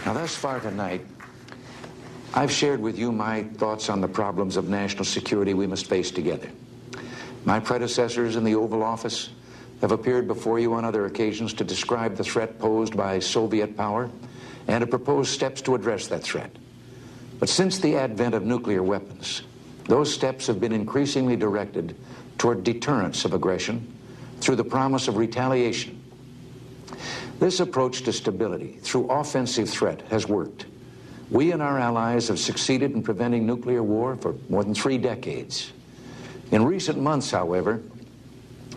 Now, thus far tonight, I've shared with you my thoughts on the problems of national security we must face together. My predecessors in the Oval Office have appeared before you on other occasions to describe the threat posed by Soviet power and to propose steps to address that threat. But since the advent of nuclear weapons, those steps have been increasingly directed toward deterrence of aggression through the promise of retaliation. This approach to stability through offensive threat has worked. We and our allies have succeeded in preventing nuclear war for more than 3 decades. In recent months, however,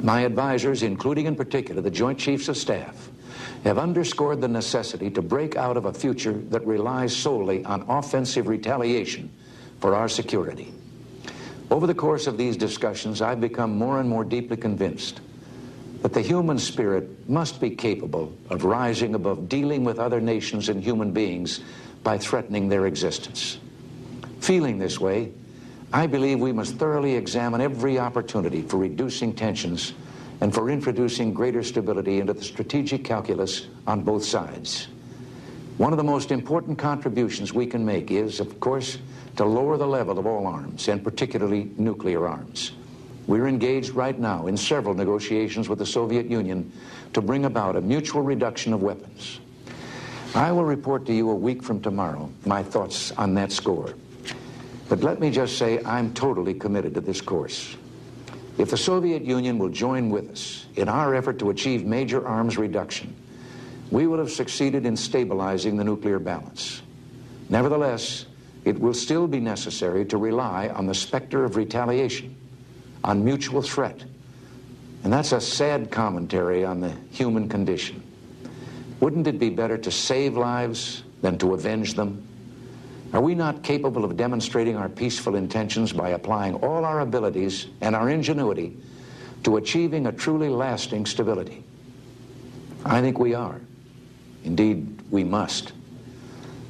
my advisors, including in particular the Joint Chiefs of Staff, have underscored the necessity to break out of a future that relies solely on offensive retaliation for our security. Over the course of these discussions, I've become more and more deeply convinced that the human spirit must be capable of rising above dealing with other nations and human beings by threatening their existence. Feeling this way, I believe we must thoroughly examine every opportunity for reducing tensions and for introducing greater stability into the strategic calculus on both sides. One of the most important contributions we can make is, of course, to lower the level of all arms, and particularly nuclear arms. We're engaged right now in several negotiations with the Soviet Union to bring about a mutual reduction of weapons. I will report to you a week from tomorrow my thoughts on that score. But let me just say I'm totally committed to this course. If the Soviet Union will join with us in our effort to achieve major arms reduction, we will have succeeded in stabilizing the nuclear balance. Nevertheless, it will still be necessary to rely on the specter of retaliation, on mutual threat. And that's a sad commentary on the human condition. Wouldn't it be better to save lives than to avenge them? Are we not capable of demonstrating our peaceful intentions by applying all our abilities and our ingenuity to achieving a truly lasting stability? I think we are. Indeed, we must.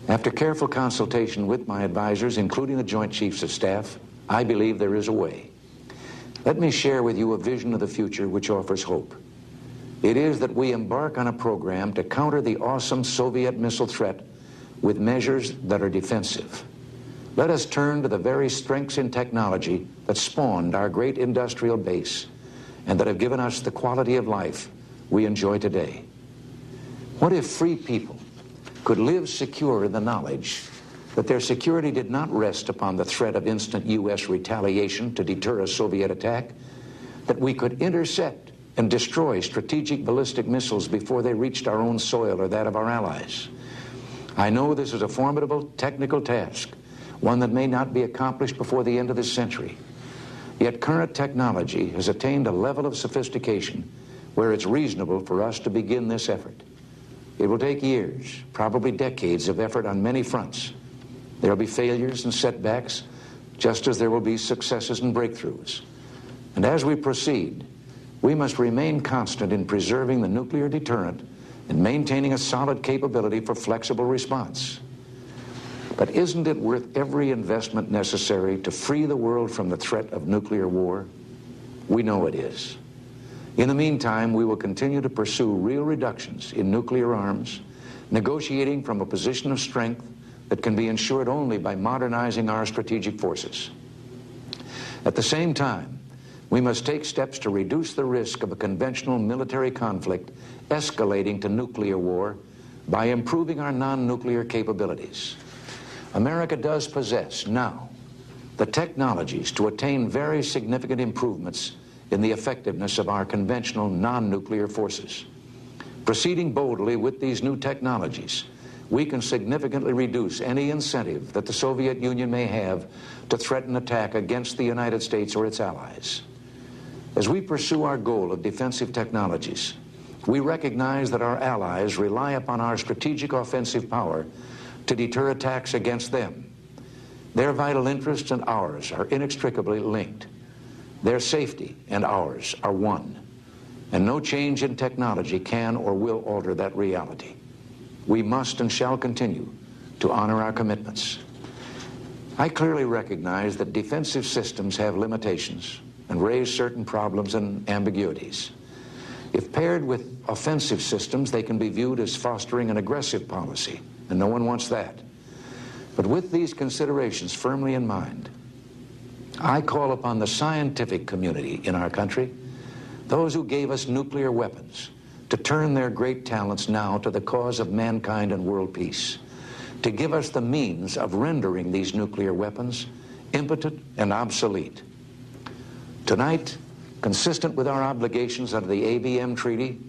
After careful consultation with my advisors, including the Joint Chiefs of Staff, I believe there is a way. Let me share with you a vision of the future which offers hope. It is that we embark on a program to counter the awesome Soviet missile threat with measures that are defensive. Let us turn to the very strengths in technology that spawned our great industrial base and that have given us the quality of life we enjoy today. What if free people could live secure in the knowledge that their security did not rest upon the threat of instant U.S. retaliation to deter a Soviet attack, that we could intercept and destroy strategic ballistic missiles before they reached our own soil or that of our allies? I know this is a formidable technical task, one that may not be accomplished before the end of this century. Yet current technology has attained a level of sophistication where it's reasonable for us to begin this effort. It will take years, probably decades of effort on many fronts. There will be failures and setbacks, just as there will be successes and breakthroughs. And as we proceed, we must remain constant in preserving the nuclear deterrent and maintaining a solid capability for flexible response. But isn't it worth every investment necessary to free the world from the threat of nuclear war? We know it is. In the meantime, we will continue to pursue real reductions in nuclear arms, negotiating from a position of strength that can be ensured only by modernizing our strategic forces. At the same time, we must take steps to reduce the risk of a conventional military conflict escalating to nuclear war by improving our non-nuclear capabilities. America does possess now the technologies to attain very significant improvements in the effectiveness of our conventional non-nuclear forces. Proceeding boldly with these new technologies, we can significantly reduce any incentive that the Soviet Union may have to threaten attack against the United States or its allies. As we pursue our goal of defensive technologies, we recognize that our allies rely upon our strategic offensive power to deter attacks against them. Their vital interests and ours are inextricably linked. Their safety and ours are one, and no change in technology can or will alter that reality. We must and shall continue to honor our commitments. I clearly recognize that defensive systems have limitations and raise certain problems and ambiguities. If paired with offensive systems, they can be viewed as fostering an aggressive policy. and no one wants that. But with these considerations firmly in mind, I call upon the scientific community in our country, those who gave us nuclear weapons, to turn their great talents now to the cause of mankind and world peace, to give us the means of rendering these nuclear weapons impotent and obsolete. Tonight, consistent with our obligations under the ABM Treaty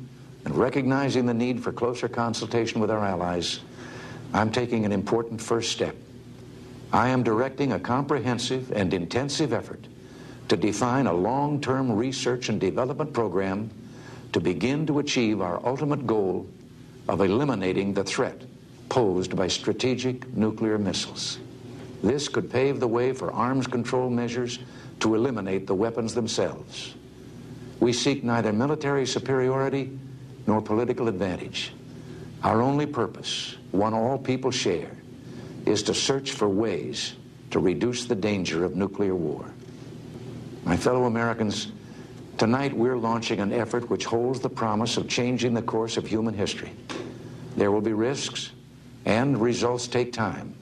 and recognizing the need for closer consultation with our allies, I'm taking an important first step. I am directing a comprehensive and intensive effort to define a long-term research and development program to begin to achieve our ultimate goal of eliminating the threat posed by strategic nuclear missiles. This could pave the way for arms control measures to eliminate the weapons themselves. We seek neither military superiority nor political advantage. Our only purpose, one all people share, is to search for ways to reduce the danger of nuclear war. My fellow Americans, tonight we're launching an effort which holds the promise of changing the course of human history. There will be risks, and results take time,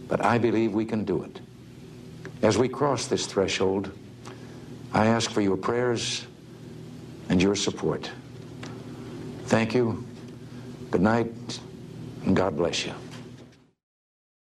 but I believe we can do it. As we cross this threshold, I ask for your prayers and your support. Thank you, good night, and God bless you.